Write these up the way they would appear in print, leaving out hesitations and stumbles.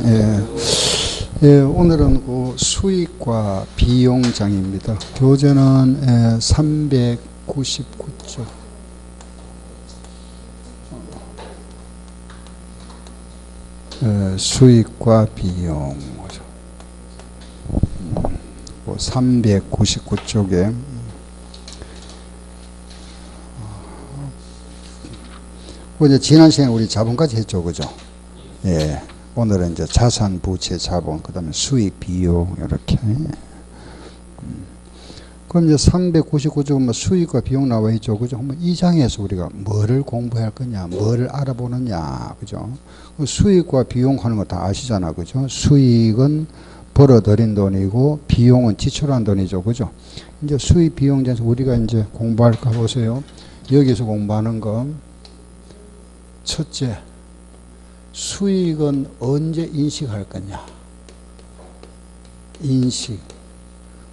예. 예, 오늘은 그 수익과 비용장입니다. 교재는 399쪽. 수익과 비용. 399쪽에 이제 지난 시간에 우리 자본까지 했죠, 그죠? 예. 오늘은 이제 자산, 부채, 자본, 그 다음에 수익, 비용, 이렇게. 그럼 이제 399쪽은 수익과 비용 나와 있죠, 그죠? 한번 이 장에서 우리가 뭐를 공부할 거냐, 뭐를 알아보느냐, 그죠? 수익과 비용 하는 거 다 아시잖아, 그죠? 수익은 벌어들인 돈이고, 비용은 지출한 돈이죠, 그죠? 이제 수익, 비용에서 우리가 이제 공부할까 보세요. 여기서 공부하는 건, 첫째, 수익은 언제 인식할 거냐? 인식.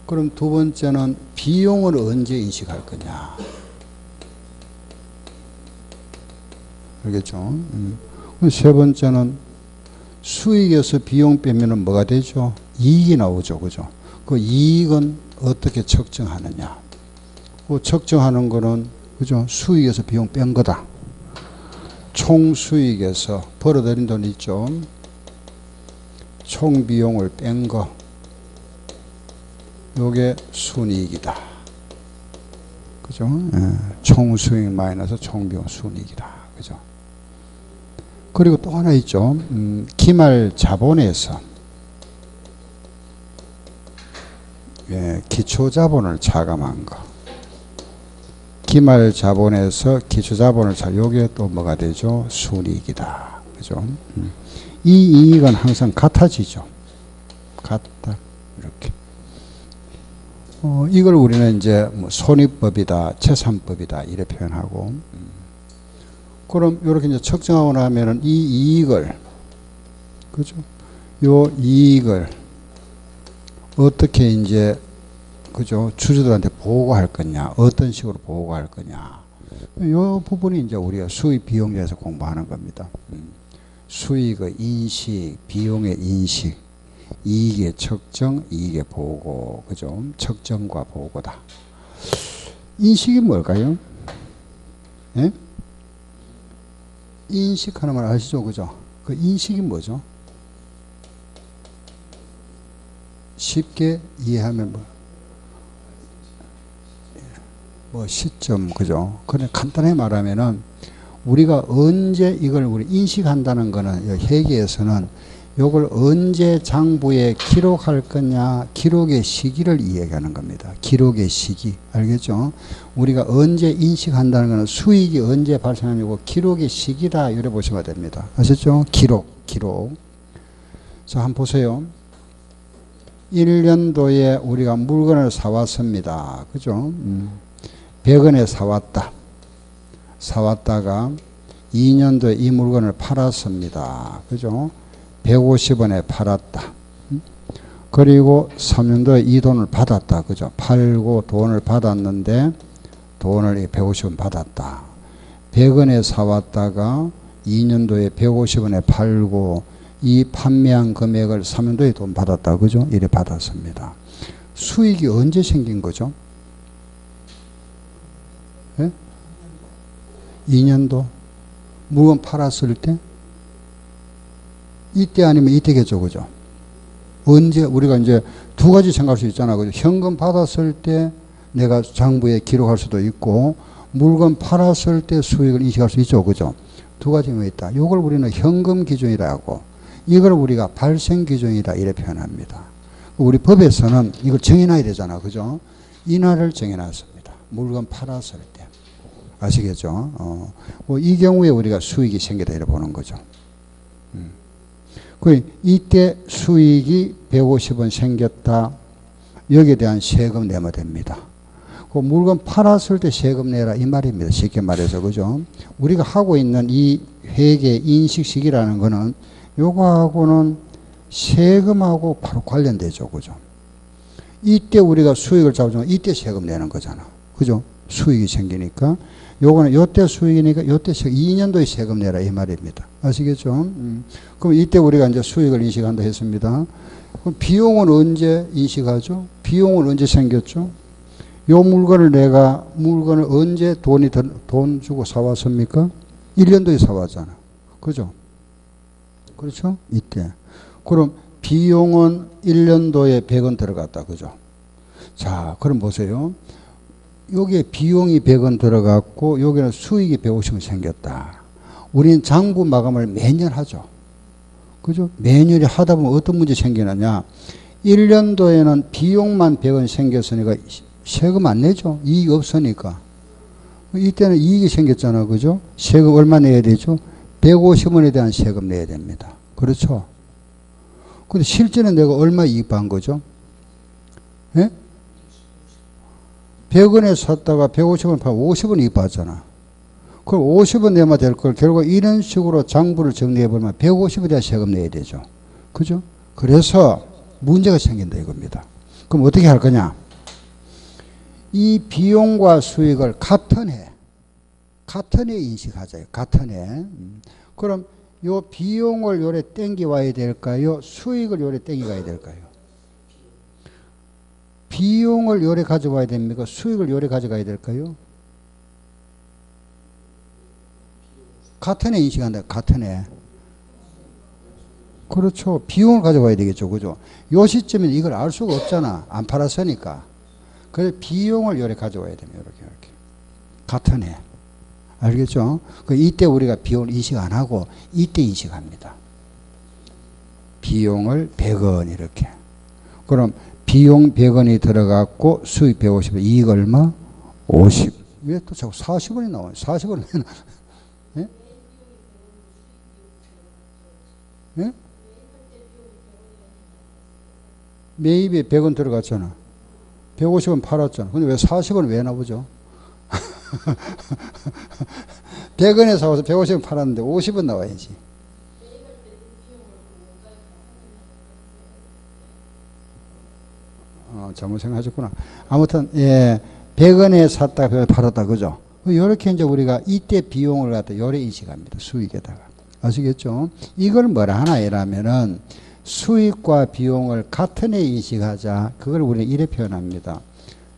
그럼 두 번째는 비용을 언제 인식할 거냐? 알겠죠? 세 번째는 수익에서 비용 빼면은 뭐가 되죠? 이익이 나오죠. 그죠? 그 이익은 어떻게 측정하느냐? 그 측정하는 거는, 그죠? 수익에서 비용 뺀 거다. 총 수익에서 벌어들인 돈 있죠. 총 비용을 뺀 거. 요게 순이익이다. 그죠? 총 수익 마이너스 총 비용 순이익이다. 그죠? 그리고 또 하나 있죠. 기말 자본에서 기초 자본을 차감한 거. 기말 자본에서 기초 자본을 요게 또 뭐가 되죠? 순이익이다. 그죠? 이 이익은 항상 같아지죠. 같다. 이렇게. 이걸 우리는 이제 뭐 손익법이다, 채산법이다, 이래 표현하고. 그럼 이렇게 이제 측정하고 나면은 이 이익을, 그죠? 요 이익을 어떻게 이제, 그죠? 주주들한테 보고할 거냐, 어떤 식으로 보고할 거냐. 이 부분이 이제 우리가 수익 비용에서 공부하는 겁니다. 수익의 인식, 비용의 인식, 이익의 측정, 이익의 보고, 그죠? 측정과 보고다. 인식이 뭘까요? 예? 인식하는 말 아시죠, 그죠? 그 인식이 뭐죠? 쉽게 이해하면 뭐 시점, 그죠? 그냥 간단하게 말하면은 우리가 언제 이걸 우리 인식한다는 거는 회계에서는 요걸 언제 장부에 기록할 거냐, 기록의 시기를 이야기하는 겁니다. 기록의 시기. 알겠죠? 우리가 언제 인식한다는 거는 수익이 언제 발생하냐고 기록의 시기다. 이래 보시면 됩니다. 아셨죠? 기록. 자, 한번 보세요. 1년도에 우리가 물건을 사왔습니다. 그죠? 100원에 사왔다. 사왔다가 2년도에 이 물건을 팔았습니다. 그죠? 150원에 팔았다. 그리고 3년도에 이 돈을 받았다. 그죠? 팔고 돈을 받았는데 돈을 150원 받았다. 100원에 사왔다가 2년도에 150원에 팔고 이 판매한 금액을 3년도에 돈 받았다. 그죠? 이래 받았습니다. 수익이 언제 생긴 거죠? 예? 2년도 물건 팔았을 때? 이때 아니면 이때겠죠, 그죠? 언제, 우리가 이제 두 가지 생각할 수 있잖아, 그죠? 현금 받았을 때 내가 장부에 기록할 수도 있고, 물건 팔았을 때 수익을 인식할 수 있죠, 그죠? 두 가지가 있다. 이걸 우리는 현금 기준이라고, 이걸 우리가 발생 기준이다, 이래 표현합니다. 우리 법에서는 이걸 정해놔야 되잖아, 그죠? 이날을 정해놨습니다. 물건 팔았을 때. 아시겠죠? 이 경우에 우리가 수익이 생기다, 이래 보는 거죠. 이때 수익이 150원 생겼다. 여기에 대한 세금 내면 됩니다. 그 물건 팔았을 때 세금 내라 이 말입니다. 쉽게 말해서. 그죠? 우리가 하고 있는 이 회계 인식식이라는 거는 요거하고는 세금하고 바로 관련되죠. 그죠? 이때 우리가 수익을 잡으면 이때 세금 내는 거잖아. 그죠? 수익이 생기니까. 요거는 요때 수익이니까 요때 2년도에 세금 내라 이 말입니다. 아시겠죠? 그럼 이때 우리가 이제 수익을 인식한다 했습니다. 그럼 비용은 언제 인식하죠? 비용은 언제 생겼죠? 요 물건을 언제 돈 주고 사왔습니까? 1년도에 사왔잖아. 그죠? 그렇죠? 이때. 그럼 비용은 1년도에 100원 들어갔다. 그죠? 자, 그럼 보세요. 여기에 비용이 100원 들어갔고 여기는 수익이 150원 생겼다. 우리는 장부 마감을 매년 하죠. 그죠? 매년에 하다 보면 어떤 문제 생기느냐. 1년도에는 비용만 100원 생겼으니까 세금 안 내죠. 이익이 없으니까. 이때는 이익이 생겼잖아. 그죠? 세금 얼마 내야 되죠? 150원에 대한 세금 내야 됩니다. 그렇죠? 근데 실제는 내가 얼마 이익 본 거죠? 예? 100원에 샀다가 150원 팔아 50원 이익 봤잖아. 그럼 50원 내면 될 걸 결국 이런 식으로 장부를 정리해보면 150원에 대한 세금 내야 되죠. 그죠? 그래서 문제가 생긴다 이겁니다. 그럼 어떻게 할 거냐? 이 비용과 수익을 같은 해 인식하자요. 같은 해. 그럼 요 비용을 요래 땡겨 와야 될까요? 수익을 요래 땡겨 가야 될까요? 비용을 요래 가져와야 됩니까? 수익을 요래 가져가야 될까요? 같은 해 인식한다. 같은 해. 그렇죠. 비용을 가져와야 되겠죠. 그죠? 요 시점에 이걸 알 수가 없잖아. 안 팔았으니까. 그래서 비용을 요래 가져와야 됩니다. 이렇게. 같은 해. 알겠죠? 이때 우리가 비용을 인식 안 하고 이때 인식합니다. 비용을 100원 이렇게. 그럼 비용 100원이 들어갔고 수익 150원. 이익 얼마? 50. 왜 또 자꾸 40원이 나와요? 40원 왜 나와요? 예? 예? 매입에 100원 들어갔잖아. 150원 팔았잖아. 근데 왜 40원 왜 나오죠? 100원에 사와서 150원 팔았는데 50원 나와야지. 잘못 생각하셨구나. 아무튼, 예, 100원에 샀다, 100원에 팔았다, 그죠? 요렇게 이제 우리가 이때 비용을 갖다 요래 인식합니다. 수익에다가. 아시겠죠? 이걸 뭐라 하나 이라면은 수익과 비용을 같은 해 인식하자. 그걸 우리는 이래 표현합니다.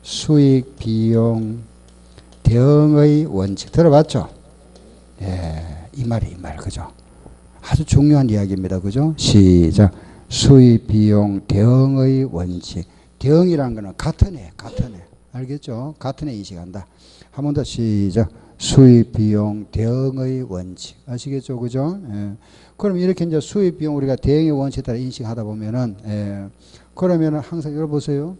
수익, 비용, 대응의 원칙. 들어봤죠? 예, 이 말이 이 말, 그죠? 아주 중요한 이야기입니다. 그죠? 시작. 수익, 비용, 대응의 원칙. 대응이라는 거는 같은 해. 알겠죠? 같은 해 인식한다. 한 번 더 시작. 수입, 비용, 대응의 원칙. 아시겠죠? 그죠? 예. 그럼 이렇게 이제 수입, 비용 우리가 대응의 원칙에 따라 인식하다 보면은, 예. 그러면은 항상 열어보세요.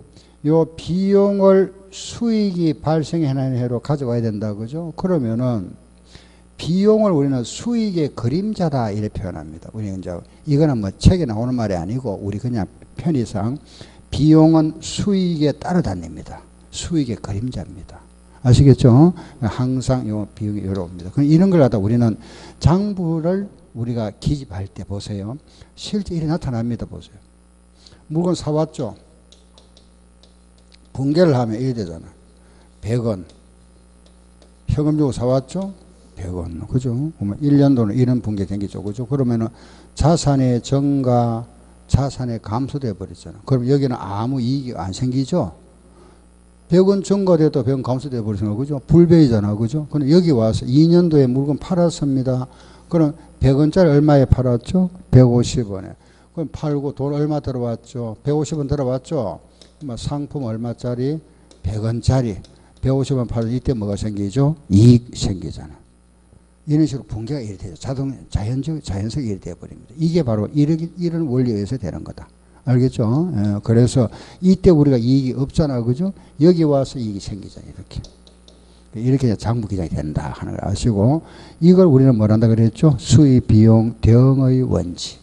요 비용을 수익이 발생하는 해로 가져와야 된다. 그죠? 그러면은 비용을 우리는 수익의 그림자다. 이렇게 표현합니다. 우리는 이제 이거는 뭐 책에 나오는 말이 아니고 우리 그냥 편의상 비용은 수익에 따라다닙니다. 수익의 그림자입니다. 아시겠죠? 항상 요 비용이 이렇습니다. 이런 걸 갖다 우리는 장부를 우리가 기집할 때 보세요. 실제 일이 나타납니다. 보세요. 물건 사왔죠? 분개를 하면 이래 되잖아. 100원. 현금 주고 사왔죠? 100원. 그죠? 1년도는 이런 분개 생기죠. 그죠? 그러면은 자산의 증가, 자산의 감소돼 버렸잖아. 그럼 여기는 아무 이익이 안 생기죠? 100원 증가돼도 100원 감소돼 버리잖아. 그죠? 불배이잖아. 그죠? 근데 여기 와서 2년도에 물건 팔았습니다. 그럼 100원짜리 얼마에 팔았죠? 150원에. 그럼 팔고 돈 얼마 들어왔죠? 150원 들어왔죠? 상품 얼마짜리? 100원짜리. 150원 팔아서 이때 뭐가 생기죠? 이익 생기잖아. 이런 식으로 분개가 이렇게 되죠. 자연스럽게 이렇게 되어버립니다. 이게 바로 이런 원리에 의해서 되는 거다. 알겠죠? 예, 그래서 이때 우리가 이익이 없잖아. 그죠? 여기 와서 이익이 생기잖아. 이렇게 장부 기장이 된다 하는 걸 아시고, 이걸 우리는 뭘 한다 그랬죠? 수익, 비용, 대응의 원칙.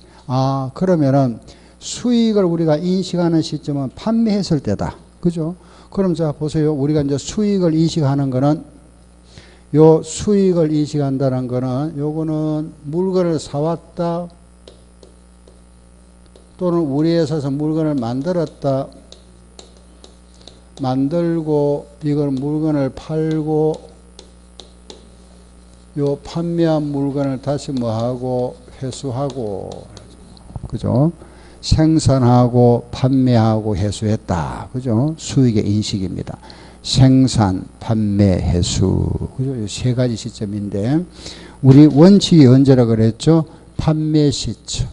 그러면은 수익을 우리가 인식하는 시점은 판매했을 때다. 그죠? 그럼 자, 보세요. 우리가 이제 수익을 인식하는 거는, 요 수익을 인식한다는 거는, 요거는 물건을 사왔다, 또는 우리에 사서 물건을 만들었다, 만들고 이걸 물건을 팔고 요 판매한 물건을 다시 뭐하고 회수하고 그죠? 생산하고 판매하고 회수했다. 그죠? 수익의 인식입니다. 생산, 판매, 회수. 그죠? 이 세 가지 시점인데 우리 원칙이 언제라 그랬죠? 판매 시점.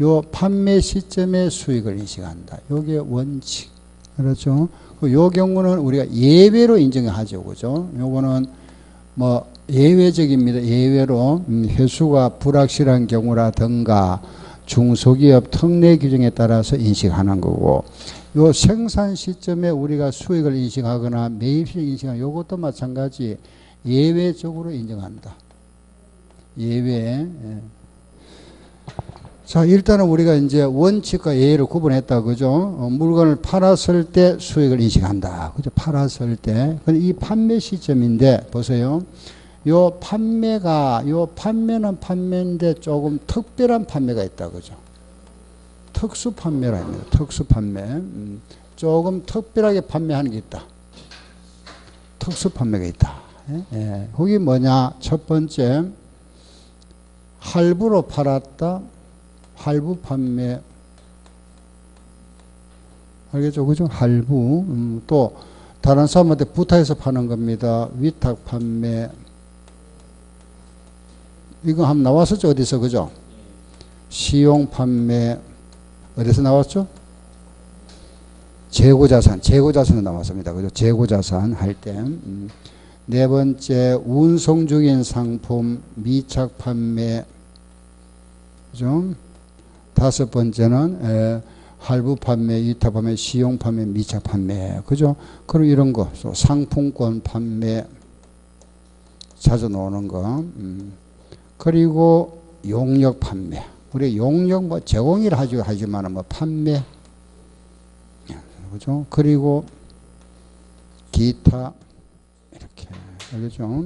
요 판매 시점의 수익을 인식한다. 요게 원칙. 그렇죠? 요 경우는 우리가 예외로 인정하죠. 그죠? 요거는 뭐 예외적입니다. 예외로 회수가 불확실한 경우라든가 중소기업 특례 규정에 따라서 인식하는 거고, 요 생산 시점에 우리가 수익을 인식하거나 매입 시점 인식하는 요것도 마찬가지 예외적으로 인정한다. 예외. 자, 일단은 우리가 이제 원칙과 예외를 구분했다. 그죠? 물건을 팔았을 때 수익을 인식한다. 그죠? 팔았을 때. 근데 이 판매 시점인데, 보세요. 요 판매는 판매인데 조금 특별한 판매가 있다. 그죠? 특수 판매라 합니다. 특수 판매. 조금 특별하게 판매하는 게 있다. 특수 판매가 있다. 예. 그게 뭐냐? 첫 번째, 할부로 팔았다. 할부 판매. 알겠죠? 그죠? 할부. 또, 다른 사람한테 부탁해서 파는 겁니다. 위탁 판매. 이거 한번 나왔었죠? 어디서? 그죠? 시용 판매. 어디서 나왔죠? 재고자산. 재고자산에 나왔습니다. 그죠? 재고자산 할 때. 네 번째, 운송 중인 상품, 미착 판매. 그죠? 다섯 번째는, 할부 판매, 위탁 판매, 시용 판매, 미착 판매. 그죠? 그럼 이런 거. 상품권 판매. 자주 나오는 거. 그리고 용역 판매. 우리 용역 뭐 제공이라 하지만 뭐 판매. 그죠? 그리고 기타. 이렇게. 알겠죠?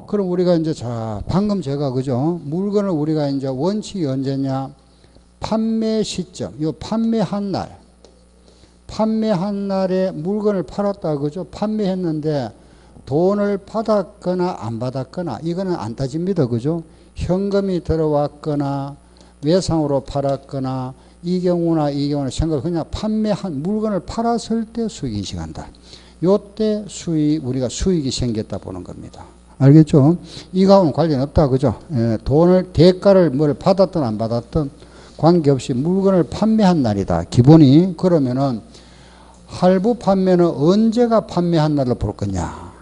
그럼 우리가 이제 자, 방금 제가 그죠? 물건을 우리가 이제 원칙이 언제냐? 판매 시점. 요 판매한 날. 판매한 날에 물건을 팔았다. 그죠? 판매했는데 돈을 받았거나 안 받았거나 이거는 안 따집니다. 그죠? 현금이 들어왔거나 외상으로 팔았거나 이 경우는 생각 그냥 판매한 물건을 팔았을 때 수익 인식한다. 요때 우리가 수익이 생겼다 보는 겁니다. 알겠죠? 이거하고는 관련 없다. 그죠? 예, 대가를 뭘 받았든 안 받았든 관계없이 물건을 판매한 날이다. 기본이. 그러면은 할부 판매는 언제가 판매한 날로 볼 거냐?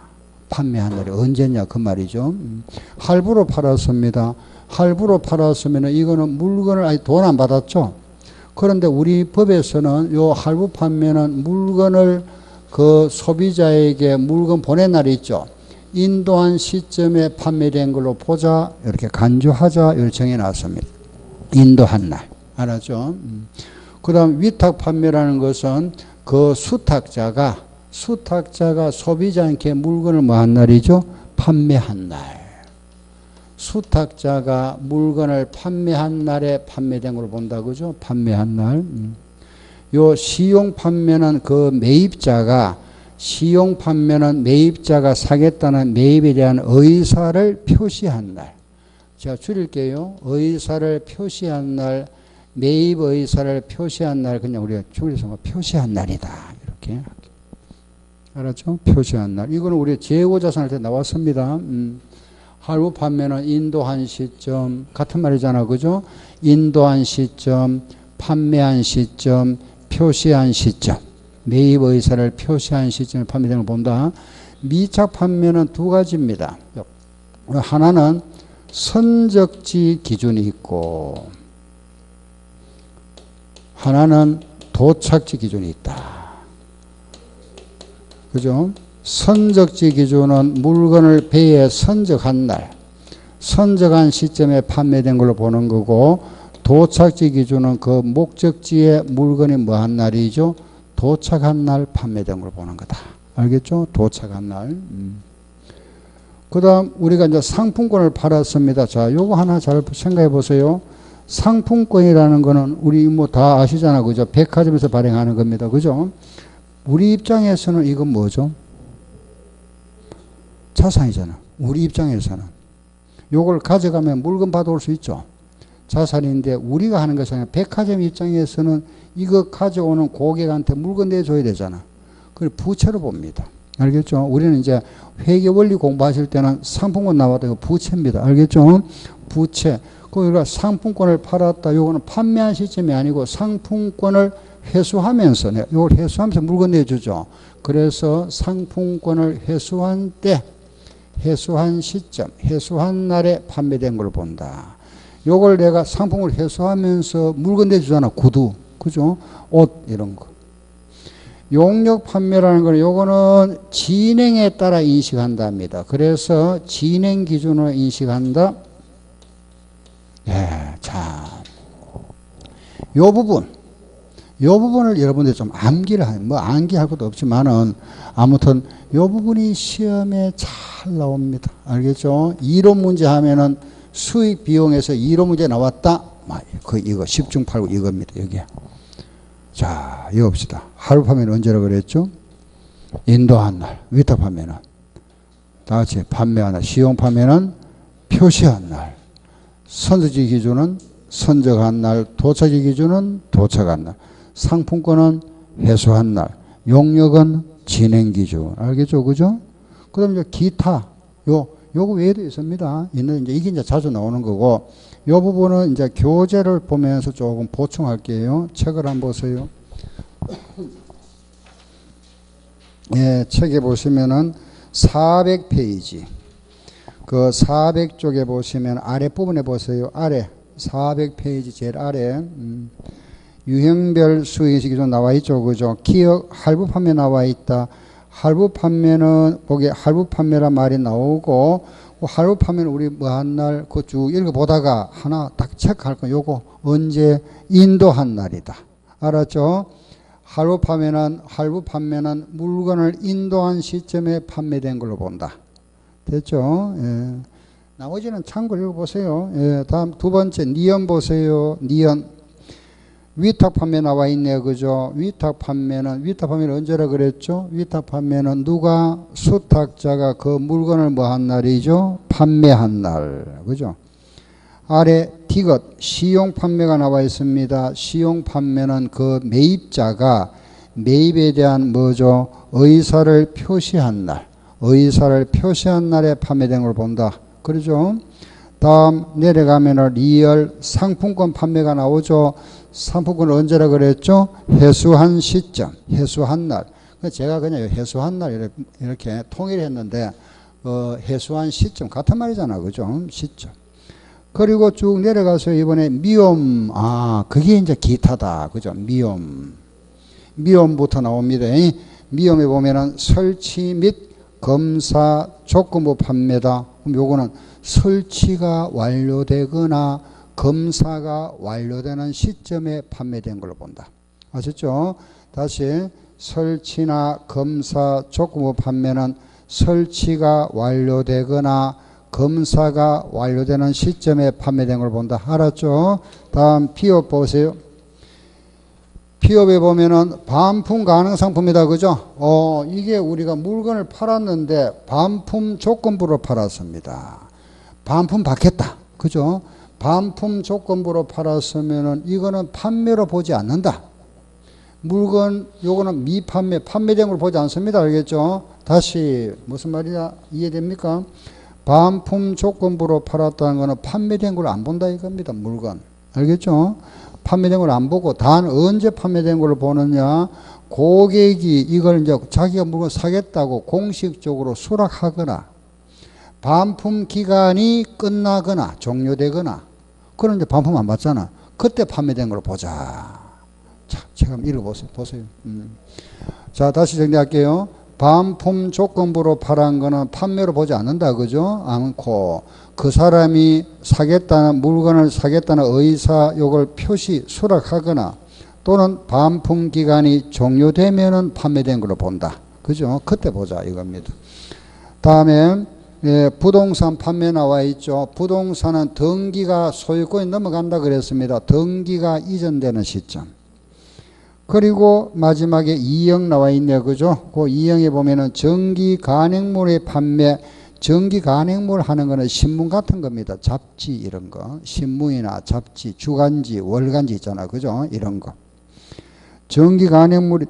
판매한 날이 언제냐? 그 말이죠. 할부로 팔았습니다. 할부로 팔았으면 이거는 물건을 아직 돈 안 받았죠? 그런데 우리 법에서는 요 할부 판매는 물건을 그 소비자에게 물건 보낸 날이 있죠. 인도한 시점에 판매된 걸로 보자. 이렇게 간주하자. 이렇게 정해놨습니다. 인도한 날. 알았죠? 그 다음 위탁 판매라는 것은 그 수탁자가 소비자에게 물건을 뭐 한 날이죠? 판매한 날. 수탁자가 물건을 판매한 날에 판매된 걸로 본다. 그죠? 판매한 날. 요 시용 판매는 매입자가 사겠다는 매입에 대한 의사를 표시한 날. 제가 줄일게요. 의사를 표시한 날, 매입 의사를 표시한 날, 그냥 우리가 줄여서 표시한 날이다. 이렇게. 알았죠? 표시한 날. 이거는 우리 재고자산 할 때 나왔습니다. 할부 판매는 인도한 시점, 같은 말이잖아. 그죠? 인도한 시점, 판매한 시점, 표시한 시점. 매입 의사를 표시한 시점에 판매되는 걸 본다. 미착 판매는 두 가지입니다. 하나는 선적지 기준이 있고, 하나는 도착지 기준이 있다. 그죠? 선적지 기준은 물건을 배에 선적한 날, 선적한 시점에 판매된 걸로 보는 거고, 도착지 기준은 그 목적지에 물건이 뭐한 날이죠? 도착한 날 판매된 걸로 보는 거다. 알겠죠? 도착한 날. 그 다음 우리가 이제 상품권을 팔았습니다. 자, 요거 하나 잘 생각해 보세요. 상품권이라는 거는 우리 뭐 다 아시잖아. 그죠? 백화점에서 발행하는 겁니다. 그죠? 우리 입장에서는 이건 뭐죠? 자산이잖아. 우리 입장에서는. 요걸 가져가면 물건 받아올 수 있죠. 자산인데 우리가 하는 것이 아니라 백화점 입장에서는 이거 가져오는 고객한테 물건 내줘야 되잖아. 그걸 부채로 봅니다. 알겠죠? 우리는 이제 회계 원리 공부하실 때는 상품권 나와도 이거 부채입니다. 알겠죠? 부채. 그러니까 상품권을 팔았다. 요거는 판매한 시점이 아니고 상품권을 회수하면서, 요걸 회수하면서 물건 내주죠. 그래서 상품권을 회수한 때, 회수한 시점, 회수한 날에 판매된 걸 본다. 요걸 내가 상품을 회수하면서 물건 내주잖아. 구두. 그죠? 옷, 이런 거. 용역 판매라는 건 요거는 진행에 따라 인식한답니다. 그래서 진행 기준으로 인식한다. 예, 자, 요 부분을 여러분들이 좀 암기를 하면, 뭐 암기할 것도 없지만은 아무튼 요 부분이 시험에 잘 나옵니다. 알겠죠? 이론 문제 하면은 수익 비용에서 이론 문제 나왔다. 이거 10중 8구 이겁니다. 여기에. 자, 이거 봅시다. 하루 판매는 언제라 그랬죠? 인도한 날. 위탁 판매는 다 같이 판매한 날. 시용 판매는 표시한 날. 선적지 기준은 선적한 날. 도착지 기준은 도착한 날. 상품권은 회수한 날. 용역은 진행 기준. 알겠죠? 그죠? 그 다음에 기타. 요거 외에도 있습니다. 이제 이게 이제 자주 나오는 거고, 요 부분은 이제 교재를 보면서 조금 보충할게요. 책을 한번 보세요. 예, 책에 보시면은 400페이지. 그 400쪽에 보시면 아랫부분에 보세요. 아래. 400페이지 제일 아래. 유형별 수익이 좀 나와 있죠. 그죠? 기업 할부 판매 나와 있다. 할부 판매는 거기 할부 판매란 말이 나오고, 할부 판매는 우리 뭐 한 날 그 쭉 읽어보다가 하나 딱 체크할 거. 요거 언제 인도한 날이다. 알았죠? 할부 판매는 물건을 인도한 시점에 판매된 걸로 본다. 됐죠? 예. 나머지는 참고로 읽어보세요. 예. 다음 두 번째 니언 보세요. 니언. 위탁 판매 나와 있네요. 그죠? 위탁 판매는 언제라 그랬죠? 위탁 판매는 누가 수탁자가 그 물건을 뭐 한 날이죠? 판매한 날. 그죠? 아래 디귿 시용 판매가 나와 있습니다. 시용 판매는 그 매입자가 매입에 대한 뭐죠? 의사를 표시한 날. 의사를 표시한 날에 판매된 걸 본다. 그러죠? 다음 내려가면 리얼 상품권 판매가 나오죠. 상품권은 언제라 그랬죠? 회수한 시점, 회수한 날. 제가 그냥 회수한 날 이렇게 통일했는데, 회수한 시점 같은 말이잖아. 그죠? 시점. 그리고 쭉 내려가서 이번에 미움, 그게 이제 기타다. 그죠? 미움부터 나옵니다. 미움에 보면은 설치 및 검사 조건부 판매다. 그럼 요거는 설치가 완료되거나 검사가 완료되는 시점에 판매된 걸로 본다. 아셨죠? 다시 설치나 검사 조건부 판매는 설치가 완료되거나 검사가 완료되는 시점에 판매된 걸 본다. 알았죠? 다음 피업 보세요. 피업에 보면은 반품 가능 상품이다. 그죠? 이게 우리가 물건을 팔았는데 반품 조건부로 팔았습니다. 반품 받겠다. 그죠? 반품 조건부로 팔았으면은 이거는 판매로 보지 않는다. 물건 요거는 미판매, 판매된 걸 보지 않습니다. 알겠죠? 다시 무슨 말이냐 이해됩니까? 반품 조건부로 팔았다는 거는 판매된 걸 안 본다 이겁니다. 물건. 알겠죠? 판매된 걸 안 보고 단 언제 판매된 걸 보느냐? 고객이 이걸 이제 자기가 물건 사겠다고 공식적으로 수락하거나 반품 기간이 끝나거나 종료되거나 그런 이제 반품 안 받잖아. 그때 판매된 걸 보자. 자, 제가 한번 읽어보세요. 자, 다시 정리할게요. 반품 조건부로 팔은 거는 판매로 보지 않는다. 그죠? 않고 그 사람이 사겠다는 물건을 사겠다는 의사 요걸 표시 수락하거나 또는 반품 기간이 종료되면은 판매된 걸로 본다. 그죠? 그때 보자 이겁니다. 다음에 부동산 판매 나와 있죠. 부동산은 등기가 소유권이 넘어간다 그랬습니다. 등기가 이전되는 시점. 그리고 마지막에 2형 나와 있네요. 그죠? 그 2형에 보면은 전기 간행물의 판매, 전기 간행물 하는 거는 신문 같은 겁니다. 잡지 이런 거. 신문이나 잡지, 주간지, 월간지 있잖아. 그죠? 이런 거. 전기 간행물이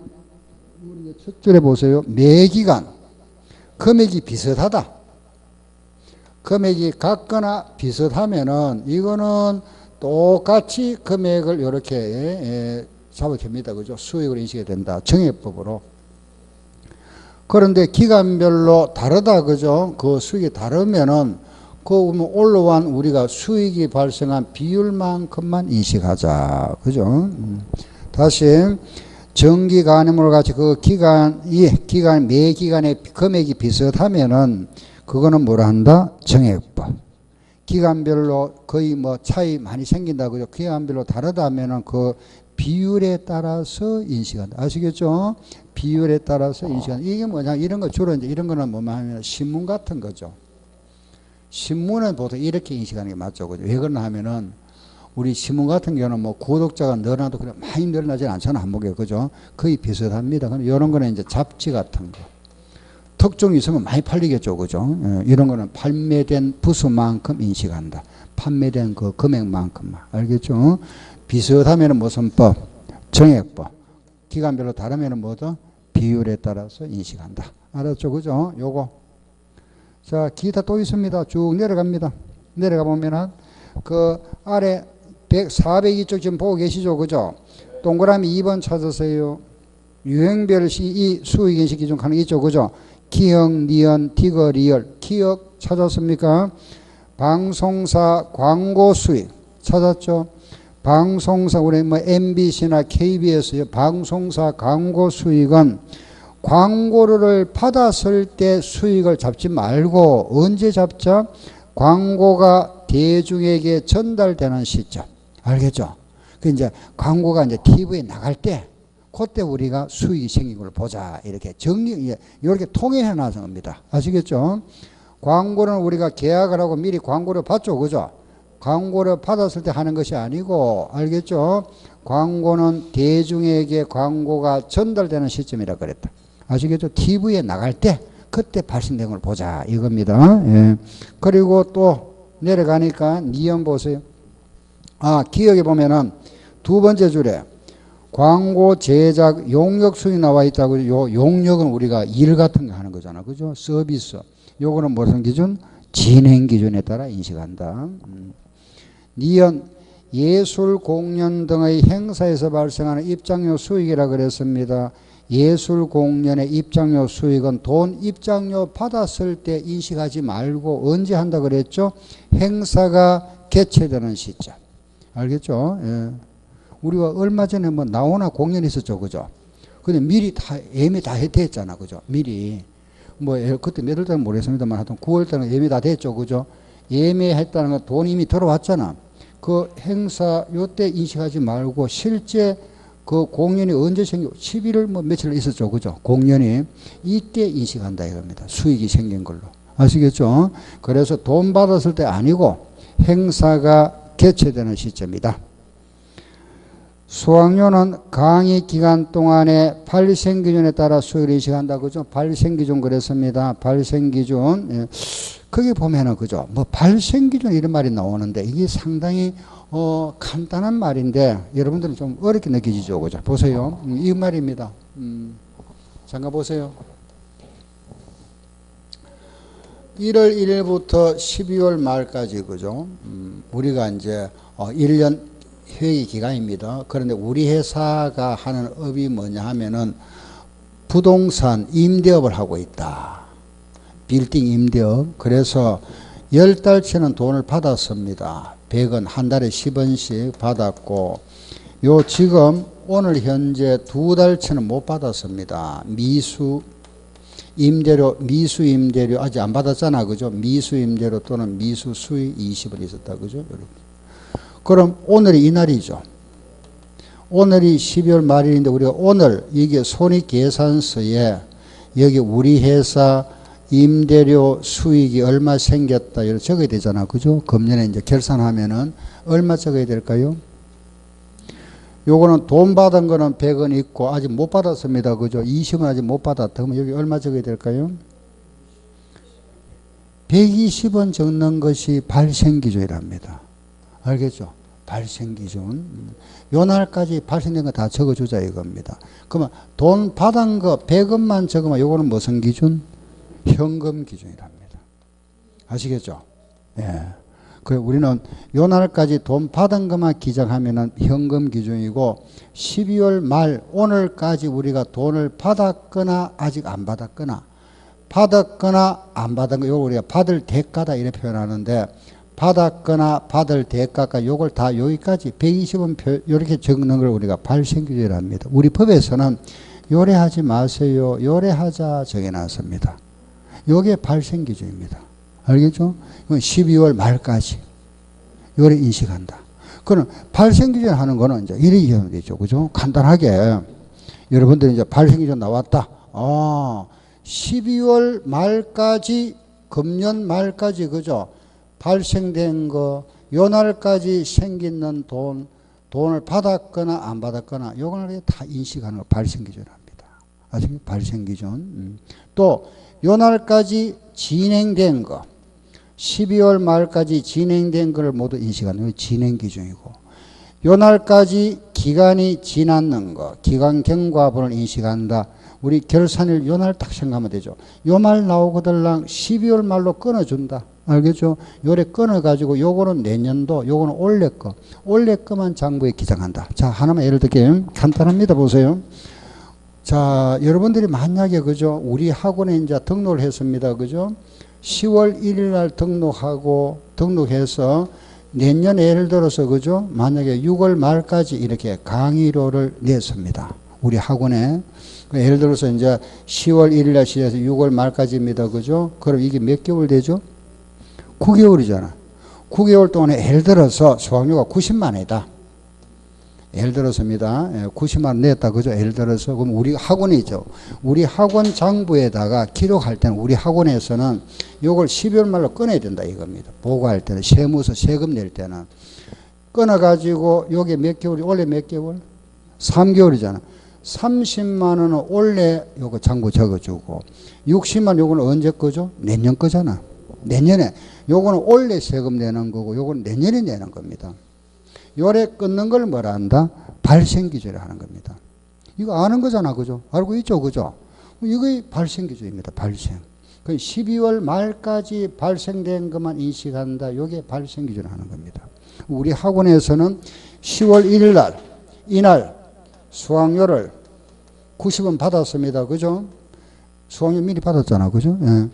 첫 줄에 보세요. 매기간. 금액이 비슷하다. 금액이 같거나 비슷하면은 이거는 똑같이 금액을 이렇게 잡아줍니다. 그죠? 수익을 인식해야 된다. 정액법으로. 그런데 기간별로 다르다. 그죠? 그 수익이 다르면은 그 올라간 우리가 수익이 발생한 비율만큼만 인식하자. 그죠? 다시 정기 간행물 같이 그 매 기간의 금액이 비슷하면은 그거는 뭐라 한다? 정액법. 기간별로 거의 뭐 차이 많이 생긴다. 그죠? 기간별로 다르다면은 그 비율에 따라서 인식한다. 아시겠죠? 비율에 따라서 인식한다. 이게 뭐냐? 이런 거 주로 이제 이런 거는 뭐만 하면 신문 같은 거죠. 신문은 보통 이렇게 인식하는 게 맞죠. 그죠? 왜 그러나 하면은 우리 신문 같은 경우는 뭐 구독자가 늘어나도 그래 많이 늘어나지 않잖아. 한목에. 그죠? 거의 비슷합니다. 근데 이런 거는 이제 잡지 같은 거. 특종이 있으면 많이 팔리겠죠. 그죠? 이런 거는 판매된 부수만큼 인식한다. 판매된 그 금액만큼만. 알겠죠? 비슷하면 무슨 법? 정액법. 기간별로 다르면 뭐죠? 비율에 따라서 인식한다. 알았죠? 그죠? 요거. 자, 기타 또 있습니다. 쭉 내려갑니다. 내려가 보면은 그 아래 402쪽 지금 보고 계시죠? 그죠? 동그라미 2번 찾으세요. 유형별 이 수익인식 기준 가능 있죠? 그죠? 기역, 니은, 디거, 리얼. 기역 찾았습니까? 방송사 광고 수익 찾았죠? 방송사 우리 뭐 MBC나 KBS 방송사 광고 수익은 광고를 받았을 때 수익을 잡지 말고 언제 잡자? 광고가 대중에게 전달되는 시점. 알겠죠? 그 이제 광고가 이제 TV에 나갈 때 그때 우리가 수익이 생긴 걸 보자. 이렇게 이렇게 통일해 놔서 겁니다. 아시겠죠? 광고는 우리가 계약을 하고 미리 광고를 받죠. 그죠? 광고를 받았을 때 하는 것이 아니고, 알겠죠? 광고는 대중에게 광고가 전달되는 시점이라 그랬다. 아시겠죠? TV에 나갈 때, 그때 발생된 걸 보자. 이겁니다. 예. 그리고 또 내려가니까 니은 보세요. 기억에 보면은 두 번째 줄에 광고 제작 용역 수익 나와 있다고. 요 용역은 우리가 일 같은 거 하는 거잖아. 그죠? 서비스. 요거는 무슨 기준? 진행 기준에 따라 인식한다. 니은 예술 공연 등의 행사에서 발생하는 입장료 수익이라 그랬습니다. 예술 공연의 입장료 수익은 돈 입장료 받았을 때 인식하지 말고 언제 한다 그랬죠? 행사가 개최되는 시점. 알겠죠? 예. 우리가 얼마 전에 뭐 나오나 공연 있었죠. 그죠? 근데 미리 다 예매 다 했댔잖아. 그죠? 미리. 뭐 그때 몇 월 달은 모르겠습니다만 하여튼 9월 달은 예매 다 됐죠. 그죠? 예매했다는 건 돈 이미 들어왔잖아. 그 행사 요때 인식하지 말고 실제 그 공연이 언제 생겨? 11월 뭐 며칠 있었죠. 그죠? 공연이 이때 인식한다 이겁니다. 수익이 생긴 걸로. 아시겠죠? 그래서 돈 받았을 때 아니고 행사가 개최되는 시점이다. 수강료는 강의 기간 동안에 발생기준에 따라 수익을 인식한다. 그죠? 발생기준 그랬습니다. 발생기준. 예. 거기 보면은, 그죠? 뭐, 발생기준 이런 말이 나오는데, 이게 상당히, 간단한 말인데, 여러분들은 좀 어렵게 느끼시죠? 그죠? 보세요. 이 말입니다. 잠깐 보세요. 1월 1일부터 12월 말까지, 그죠? 우리가 이제, 1년 회의 기간입니다. 그런데 우리 회사가 하는 업이 뭐냐 하면은 부동산 임대업을 하고 있다. 빌딩 임대업. 그래서 10달치는 돈을 받았습니다. 100원, 한 달에 10원씩 받았고, 요 지금 오늘 현재 2달치는 못 받았습니다. 미수 임대료 아직 안 받았잖아. 그죠? 미수 임대료 또는 미수 수익 20원 있었다. 그죠? 이렇게. 그럼 오늘이 이날이죠. 오늘이 12월 말일인데 우리가 오늘 이게 손익계산서에 여기 우리 회사 임대료 수익이 얼마 생겼다 이렇게 적어야 되잖아. 그죠? 금년에 이제 결산하면은 얼마 적어야 될까요? 요거는 돈 받은 거는 100원 있고 아직 못 받았습니다. 그죠? 20원 아직 못 받았다. 그러면 여기 얼마 적어야 될까요? 120원 적는 것이 발생기준이랍니다. 알겠죠? 발생기준. 요 날까지 발생된 거 다 적어주자 이겁니다. 그러면 돈 받은 거 100원만 적으면 요거는 무슨 기준? 현금 기준이랍니다. 아시겠죠? 예. 그래 우리는 요 날까지 돈 받은 것만 기장하면은 현금 기준이고 12월 말 오늘까지 우리가 돈을 받았거나 아직 안 받았거나 받았거나 안 받은 거 요거 우리가 받을 대가다 이렇게 표현하는데 받았거나 받을 대가가 요걸 다 여기까지 120원 요렇게 적는 걸 우리가 발생기준이라 합니다. 우리 법에서는 요래하지 마세요. 요래하자 정해놨습니다. 요게 발생기준입니다. 알겠죠? 12월 말까지 요래 인식한다. 그럼 발생기준 하는 거는 이제 이렇게 이해하면 되죠. 그죠? 간단하게 여러분들이 이제 발생기준 나왔다. 12월 말까지 금년 말까지 그죠? 발생된 거, 요 날까지 생기는 돈을 받았거나 안 받았거나, 요걸 다 인식하는 거 발생기준합니다. 아시겠죠? 발생기준. 또, 요 날까지 진행된 거, 12월 말까지 진행된 거를 모두 인식하는 거, 진행기준이고, 요 날까지 기간이 지났는 거, 기간 경과분을 인식한다. 우리 결산일 요 날 딱 생각하면 되죠. 요 말 나오거들랑 12월 말로 끊어준다. 알겠죠? 요래 끊어가지고 요거는 내년도, 요거는 올해 거. 올해 거만 장부에 기장한다. 자, 하나만 예를 들게 간단합니다. 보세요. 자, 여러분들이 만약에, 그죠? 우리 학원에 이제 등록을 했습니다. 그죠? 10월 1일 날 등록해서 내년에 예를 들어서, 그죠? 만약에 6월 말까지 이렇게 강의료를 냈습니다. 우리 학원에. 예를 들어서 이제 10월 1일 날 시작해서 6월 말까지입니다. 그죠? 그럼 이게 몇 개월 되죠? 9개월이잖아. 9개월 동안에 예를 들어서 수강료가 90만 원이다. 예를 들어서입니다. 90만 원 냈다. 그죠? 예를 들어서. 그럼 우리 학원이죠. 우리 학원 장부에다가 기록할 때는 우리 학원에서는 요걸 12월 말로 끊어야 된다 이겁니다. 보고할 때는 세무서 세금 낼 때는. 끊어가지고 요게 몇 개월이, 원래 몇 개월? 3개월이잖아. 30만 원은 올해 요거 장부 적어주고 60만 원 요거는 언제 거죠? 내년 거잖아. 내년에. 요거는 올해 세금 내는 거고 요거는 내년에 내는 겁니다. 요래 끊는 걸 뭐라 한다? 발생기준이라 하는 겁니다. 이거 아는 거잖아. 그죠? 알고 있죠? 그죠? 이거 발생기준입니다. 발생. 그 12월 말까지 발생된 것만 인식한다. 요게 발생기준 하는 겁니다. 우리 학원에서는 10월 1일 날, 이날 수강료를 90원 받았습니다. 그죠? 수강료 미리 받았잖아. 그죠? 예.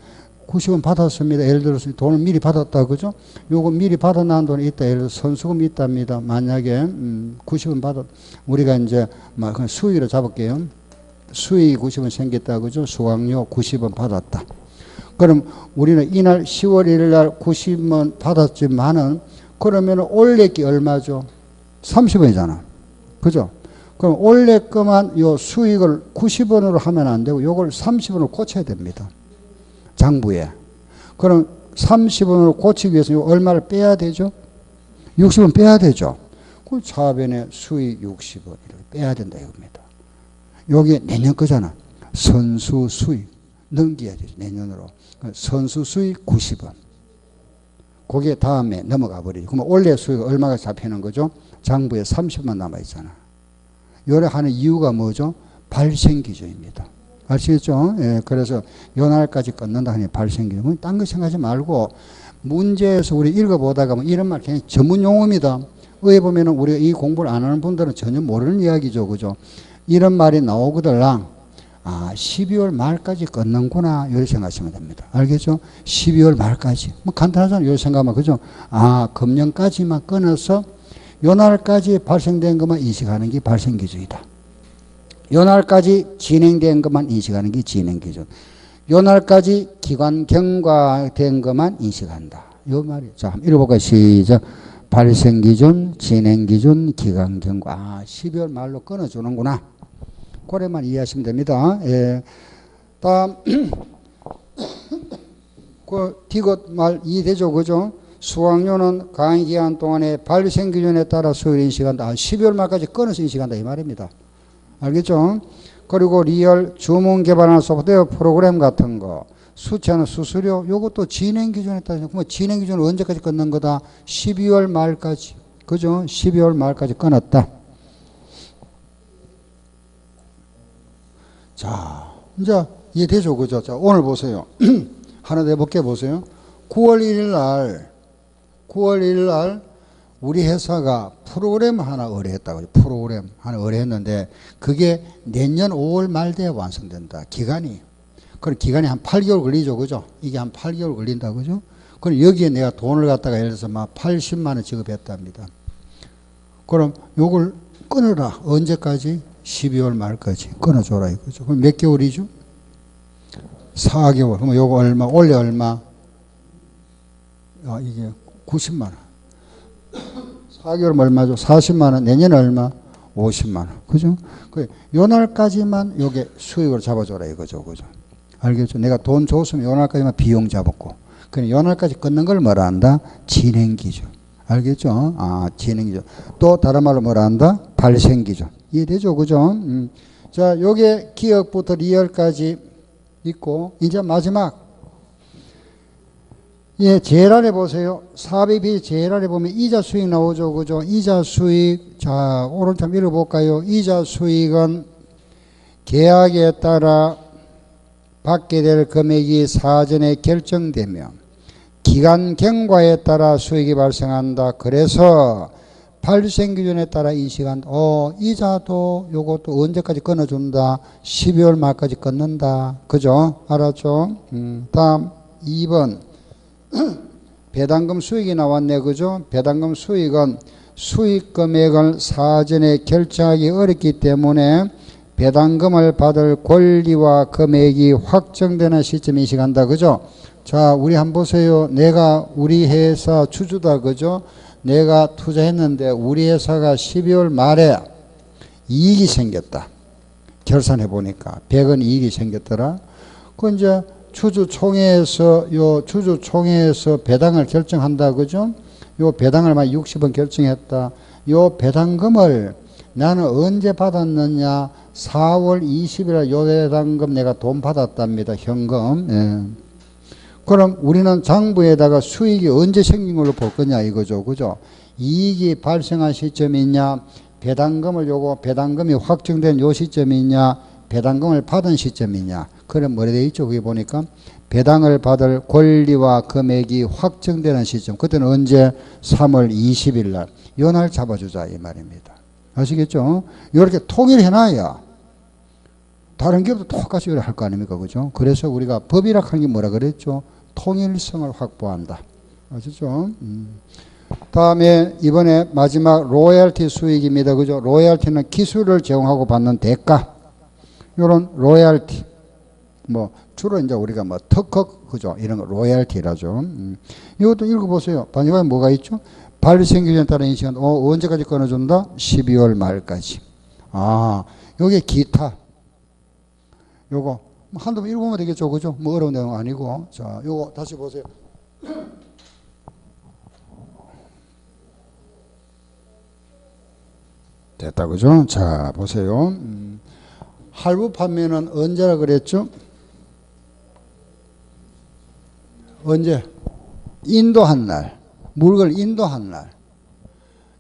90원 받았습니다. 예를 들어서 돈을 미리 받았다. 그죠? 요거 미리 받아난 돈이 있다. 예를 들어서 선수금 있답니다. 만약에 90원 우리가 이제 막 수익으로 잡을게요. 수익 90원 생겼다. 그죠? 수강료 90원 받았다. 그럼 우리는 이날 10월 1일 날 90원 받았지만은 그러면 올해 게 얼마죠? 30원이잖아. 그죠? 그럼 올해 거만 요 수익을 90원으로 하면 안 되고 요걸 30원으로 고쳐야 됩니다. 장부에. 그럼 30원으로 고치기 위해서 요 얼마를 빼야 되죠? 60원 빼야 되죠. 그 좌변에 수익 60원 이렇게 빼야 된다 이겁니다. 요게 내년 거잖아. 선수 수익 넘겨야 되죠. 내년으로. 선수 수익 90원. 그게 다음에 넘어가 버리죠. 그러면 올해 수익 얼마가 잡히는 거죠? 장부에 30만 남아 있잖아. 요래 하는 이유가 뭐죠? 발생 기준입니다. 아시겠죠? 예, 그래서 요 날까지 끊는다 하니 발생 기준. 딴 거 생각하지 말고 문제에서 우리 읽어보다가 뭐 이런 말 그냥 전문 용어입니다. 의에 보면은 우리가 이 공부를 안 하는 분들은 전혀 모르는 이야기죠. 그죠? 이런 말이 나오거들랑 12월 말까지 끊는구나. 이렇게 생각하시면 됩니다. 알겠죠? 12월 말까지. 뭐 간단하잖아요. 이렇게 생각하면. 그죠? 금년까지만 끊어서 요 날까지 발생된 것만 인식하는 게 발생기준이다. 요 날까지 진행된 것만 인식하는 게 진행기준. 요 날까지 기간 경과된 것만 인식한다. 요 말이에요. 자, 한번 읽어볼까요? 시작. 발생기준, 진행기준, 기간 경과. 12월 말로 끊어주는구나. 그래만 이해하시면 됩니다. 예. 다음, 뒤끝 말 이해되죠? 그죠? 수강료는 강의 기간 동안에 발생 기준에 따라 수요일 인식한다. 12월 말까지 끊어서 인식한다 이 말입니다. 알겠죠? 그리고 리얼 주문 개발하는 소프트웨어 프로그램 같은 거 수취하는 수수료 요것도 진행 기준에 따라 그럼 진행 기준을 언제까지 끊는 거다? 12월 말까지. 그죠? 12월 말까지 끊었다. 자, 이제 이해되죠? 그죠? 자, 오늘 보세요. 하나 내볼게 보세요. 9월 1일 날 우리 회사가 프로그램 하나 의뢰했다고. 프로그램 하나 의뢰했는데 그게 내년 5월 말 돼야 완성된다. 기간이. 그럼 기간이 한 8개월 걸리죠. 그죠? 이게 한 8개월 걸린다. 그죠? 그럼 여기에 내가 돈을 갖다가 예를 들어서 막 80만 원 지급했답니다. 그럼 요걸 끊어라. 언제까지? 12월 말까지 끊어줘라 이거죠. 그럼 몇 개월이죠? 4개월. 그럼 요거 얼마? 올해 얼마? 이게 90만 원. 4개월은 얼마죠? 40만 원. 내년에 얼마? 50만 원. 그죠? 요 날까지만 요게 수익을 잡아줘라 이거죠. 그죠? 알겠죠? 내가 돈 줬으면 요 날까지만 비용 잡았고. 그럼 요 날까지 끊는 걸 뭐라 한다? 진행기준. 알겠죠? 진행기준. 또 다른 말로 뭐라 한다? 발생기준. 이해되죠? 그죠? 자, 요게 기억부터 리얼까지 있고, 이제 마지막. 예, 제일 아래 보세요. 400페이지 제일 아래 보면 이자 수익 나오죠. 그죠? 이자 수익. 자, 오른쪽 읽어볼까요? 이자 수익은 계약에 따라 받게 될 금액이 사전에 결정되며 기간 경과에 따라 수익이 발생한다. 그래서 발생 기준에 따라 인식한다. 이자도 요것도 언제까지 끊어준다? 12월 말까지 끊는다. 그죠? 알았죠? 다음 2번. 배당금 수익이 나왔네. 그죠? 배당금 수익은 수익 금액을 사전에 결정하기 어렵기 때문에 배당금을 받을 권리와 금액이 확정되는 시점 인식한다. 그죠? 자, 우리 한번 보세요. 내가 우리 회사 주주다. 그죠? 내가 투자했는데 우리 회사가 12월 말에 이익이 생겼다. 결산해 보니까 100원 이익이 생겼더라. 그 이제 주주총회에서 배당을 결정한다. 그죠? 요 배당을 막 60원 결정했다. 요 배당금을 나는 언제 받았느냐? 4월 20일 요 배당금 내가 돈 받았답니다. 현금. 예. 그럼 우리는 장부에다가 수익이 언제 생긴 걸로 볼 거냐 이거죠. 그죠? 이익이 발생한 시점이냐, 배당금이 확정된 요 시점이냐, 배당금을 받은 시점이냐. 그럼 뭐라 되어 있죠? 그게 보니까 배당을 받을 권리와 금액이 확정되는 시점. 그때는 언제? 3월 20일 날. 요 날 잡아주자 이 말입니다. 아시겠죠? 이렇게 통일해놔야 다른 기업도 똑같이 할 거 아닙니까? 그죠? 그래서 우리가 법이라 하는 게 뭐라 그랬죠? 통일성을 확보한다. 아시죠? 다음에 이번에 마지막 로열티 수익입니다. 그죠? 로열티는 기술을 제공하고 받는 대가. 요런 로열티. 주로 이제 우리가 특허, 그죠? 이런 거 로열티라죠. 이것도 읽어보세요. 마지막에 뭐가 있죠? 발생 기준에 따라 인식은 언제까지 끊어준다? 12월 말까지. 요게 기타. 요거 한두 번 읽어보면 되겠죠. 그죠? 어려운 내용 아니고. 자, 요거 다시 보세요. 됐다. 그죠? 자, 보세요. 할부 판매는 언제라 그랬죠? 언제? 인도한 날. 물건을 인도한 날.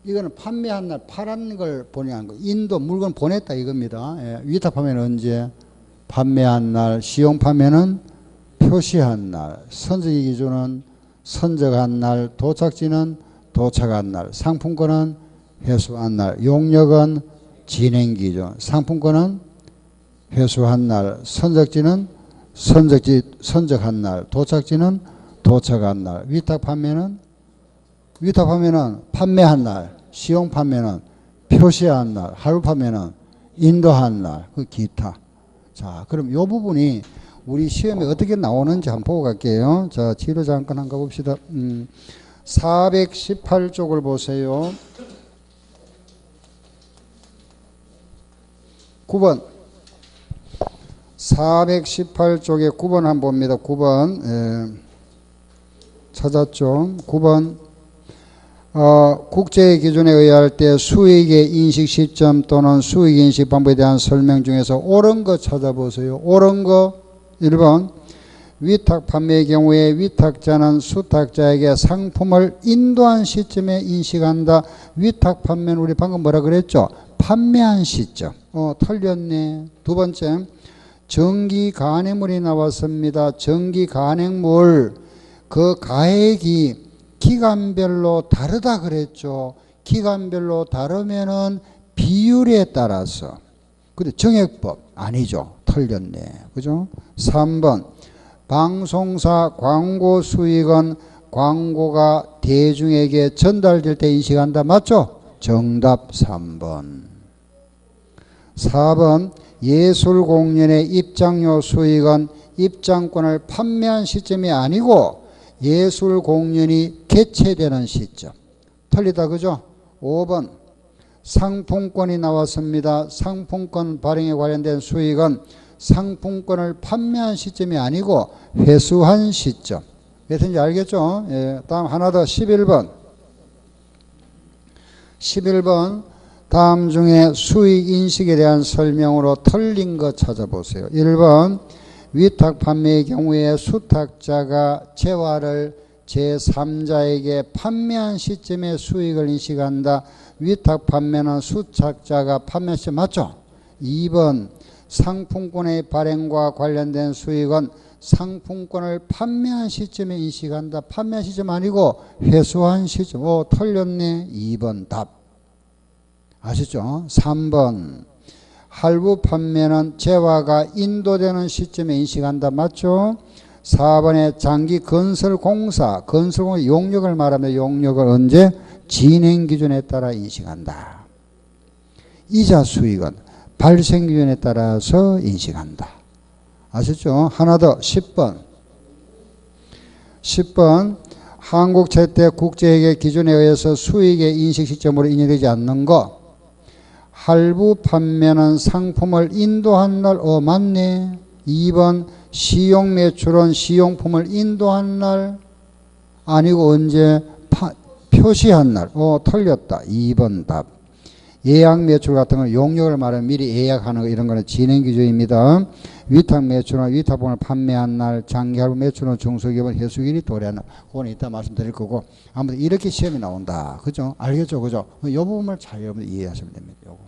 이거는 판매한 날, 팔은 걸 보내는 거. 물건 보냈다 이겁니다. 예, 위탁 판매는 언제? 판매한 날. 시용 판매는 표시한 날. 선적의 기준은 선적한 날. 도착지는 도착한 날. 상품권은 회수한 날. 용역은 진행 기준. 상품권은 회수한 날. 선적지는 선적한 날. 도착지는 도착한 날. 위탁 판매는 판매한 날. 시용 판매는 표시한 날. 할부 판매는 인도한 날. 그 기타. 자, 그럼 이 부분이 우리 시험에 어떻게 나오는지 한번 보고 갈게요. 자, 뒤로 잠깐 한번 가봅시다. 418쪽을 보세요. 9번. 418쪽에 9번 한번 봅니다. 9번. 찾았죠? 9번. 국제 기준에 의할 때 수익의 인식 시점 또는 수익 인식 방법에 대한 설명 중에서 옳은 거 찾아보세요. 옳은 거 1번 위탁 판매의 경우에 위탁자는 수탁자에게 상품을 인도한 시점에 인식한다. 위탁 판매는 우리 방금 뭐라 그랬죠? 판매한 시점. 틀렸네. 두 번째 정기 간행물이 나왔습니다. 정기 간행물 그 가액이 기간별로 다르다 그랬죠. 기간별로 다르면은 비율에 따라서. 근데 정액법 아니죠. 틀렸네. 그죠? 3번 방송사 광고 수익은 광고가 대중에게 전달될 때 인식한다. 맞죠? 정답 3번. 4번 예술 공연의 입장료 수익은 입장권을 판매한 시점이 아니고 예술 공연이 개최되는 시점. 틀리다 그죠? 5번 상품권이 나왔습니다. 상품권 발행에 관련된 수익은 상품권을 판매한 시점이 아니고 회수한 시점. 몇인지 알겠죠? 예, 다음 하나 더 11번. 11번 다음 중에 수익 인식에 대한 설명으로 틀린 거 찾아보세요. 1번 위탁 판매의 경우에 수탁자가 재화를 제3자에게 판매한 시점에 수익을 인식한다. 위탁 판매는 수탁자가 판매한 시점 맞죠? 2번 상품권의 발행과 관련된 수익은 상품권을 판매한 시점에 인식한다. 판매한 시점 아니고 회수한 시점. 틀렸네. 2번 답. 아시죠? 3번 할부 판매는 재화가 인도되는 시점에 인식한다. 맞죠? 4번에 장기 건설공사 용역을 말하면 용역을 언제? 진행 기준에 따라 인식한다. 이자 수익은 발생 기준에 따라서 인식한다. 아셨죠? 하나 더 10번. 10번 한국채택 국제회계 기준에 의해서 수익의 인식 시점으로 인정되지 않는 거. 할부 판매는 상품을 인도한 날. 맞네. 2번 시용 매출은 시용품을 인도한 날 아니고 언제? 표시한 날. 틀렸다. 2번 답. 예약 매출 같은 건 용역을 말하면 미리 예약하는 거 이런 거는 진행 기준입니다. 위탁 매출은 위탁품을 판매한 날, 장기 할부 매출은 중소기업은 회수기일이 도래한 날. 그건 이따 말씀드릴 거고 아무튼 이렇게 시험이 나온다. 그죠? 알겠죠? 그죠? 이 부분을 잘 여러분들 이해하시면 됩니다. 요거.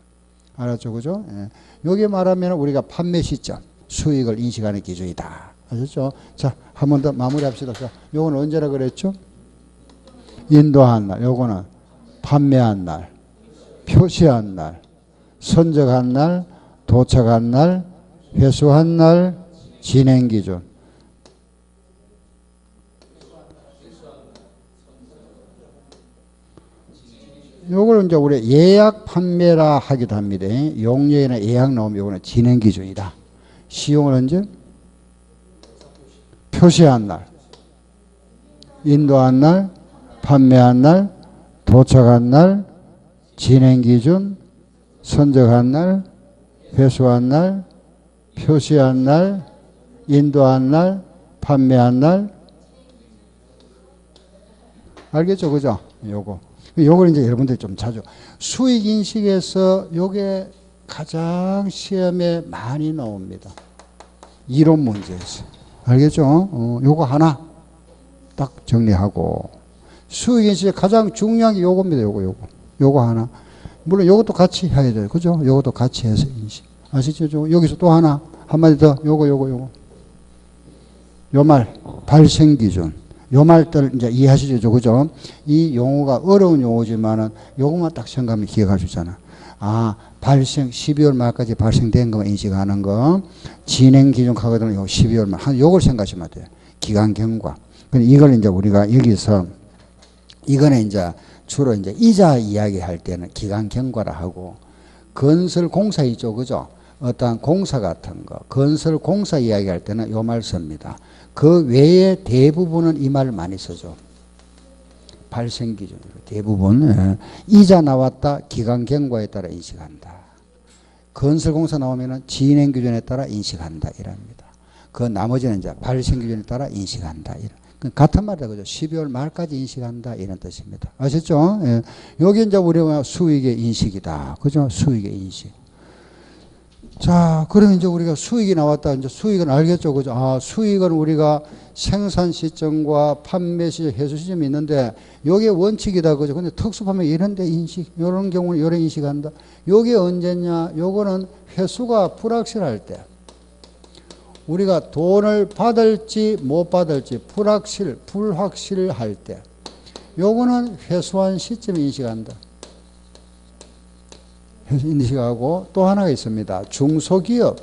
알았죠? 그죠? 예. 여기 말하면 우리가 판매 시점, 수익을 인식하는 기준이다. 아셨죠? 자, 한 번 더 마무리합시다. 자, 요거는 언제라 그랬죠? 인도한 날. 요거는 판매한 날, 표시한 날, 선적한 날, 도착한 날, 회수한 날, 진행 기준. 요걸 이제 우리 예약 판매라 하기도 합니다. 용역이나 예약 나오면 요거는 진행 기준이다. 시용을 언제? 표시한 날, 인도한 날, 판매한 날, 도착한 날, 진행 기준, 선적한 날, 회수한 날, 표시한 날, 인도한 날, 판매한 날. 알겠죠? 그죠? 요걸 이제 여러분들이 좀 자주 수익 인식에서 요게 가장 시험에 많이 나옵니다. 이론 문제에서. 알겠죠? 요거 하나 딱 정리하고 수익 인식에 가장 중요한 게 요겁니다. 요거 하나. 물론 요것도 같이 해야 돼요. 그죠? 요것도 같이 해서 인식. 아시죠? 여기서 또 하나 한마디 더 요거 요 말 발생 기준. 요 말들 이제 이해하시죠? 그죠? 이 용어가 어려운 용어지만은 요것만 딱 생각하면 기억할 수 있잖아. 발생 12월 말까지 발생된 것만 인식하는 거. 진행 기준 하거든요. 요 12월 말. 요걸 생각하시면 돼요. 기간 경과. 근데 이걸 이제 우리가 여기서 이거는 이제 주로 이제 이자 이야기할 때는 기간 경과라 하고 건설 공사 있죠. 그죠? 어떠한 공사 같은 거, 건설 공사 이야기할 때는 요 말 씁니다. 그 외에 대부분은 이 말을 많이 쓰죠. 발생 기준. 대부분. 이자 나왔다. 기간 경과에 따라 인식한다. 건설 공사 나오면은 진행 기준에 따라 인식한다. 이랍니다. 그 나머지는 이제 발생 기준에 따라 인식한다. 같은 말이다. 그죠? 12월 말까지 인식한다. 이런 뜻입니다. 아셨죠? 예. 여기 이제 우리가 수익의 인식이다. 그죠? 수익의 인식. 자, 그러면 이제 우리가 수익이 나왔다. 이제 수익은 알겠죠? 그죠? 아, 수익은 우리가 생산 시점과 판매 시점, 회수 시점이 있는데, 요게 원칙이다. 그죠? 근데 특수 판매 이런 데 인식, 요런 경우는 요런 인식한다. 요게 언제냐? 요거는 회수가 불확실할 때. 우리가 돈을 받을지 못 받을지 불확실할 때. 요거는 회수한 시점에 인식한다. 인식하고 또 하나가 있습니다. 중소기업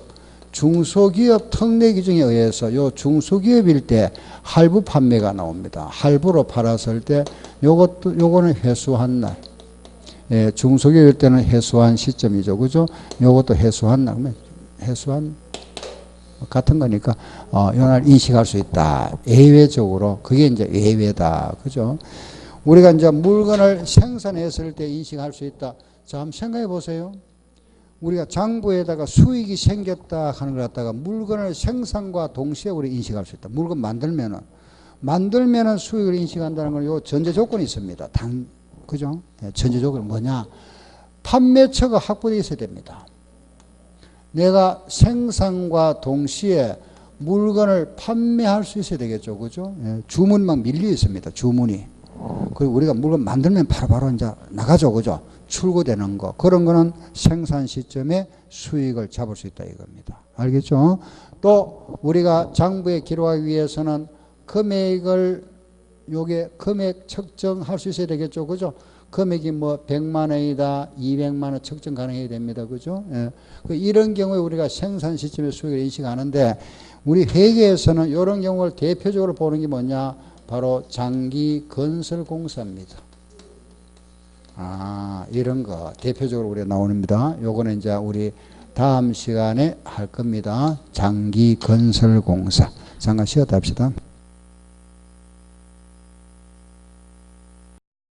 특례 규정에 의해서 요 중소기업일 때 할부 판매가 나옵니다. 할부로 팔았을 때 요거는 회수한 날. 예, 중소기업일 때는 회수한 시점이죠. 그죠? 요것도 회수한 날. 회수한 같은 거니까 요날 인식할 수 있다. 예외적으로 그게 이제 예외다. 그죠? 우리가 이제 물건을 생산했을 때 인식할 수 있다. 자, 한번 생각해 보세요. 우리가 장부에다가 수익이 생겼다 하는 걸 갖다가 물건을 생산과 동시에 우리 인식할 수 있다. 물건 만들면은 수익을 인식한다는 건 요 전제 조건이 있습니다. 그죠? 전제 조건이 뭐냐? 판매처가 확보되어 있어야 됩니다. 내가 생산과 동시에 물건을 판매할 수 있어야 되겠죠. 그죠? 주문 막 밀려 있습니다. 주문이. 그리고 우리가 물건 만들면 바로바로 이제 나가죠. 그죠? 출고되는 거. 그런 거는 생산 시점에 수익을 잡을 수 있다 이겁니다. 알겠죠? 또 우리가 장부에 기록하기 위해서는 금액을 요게 금액 측정할 수 있어야 되겠죠. 그죠? 금액이 뭐 100만 원이다, 200만 원 측정 가능해야 됩니다. 그죠? 예. 이런 경우에 우리가 생산 시점의 수익을 인식하는데 우리 회계에서는 이런 경우를 대표적으로 보는 게 뭐냐? 바로 장기 건설 공사입니다. 아, 이런 거 대표적으로 우리가 나옵니다. 요거는 이제 우리 다음 시간에 할 겁니다. 장기 건설 공사. 잠깐 쉬었다 합시다.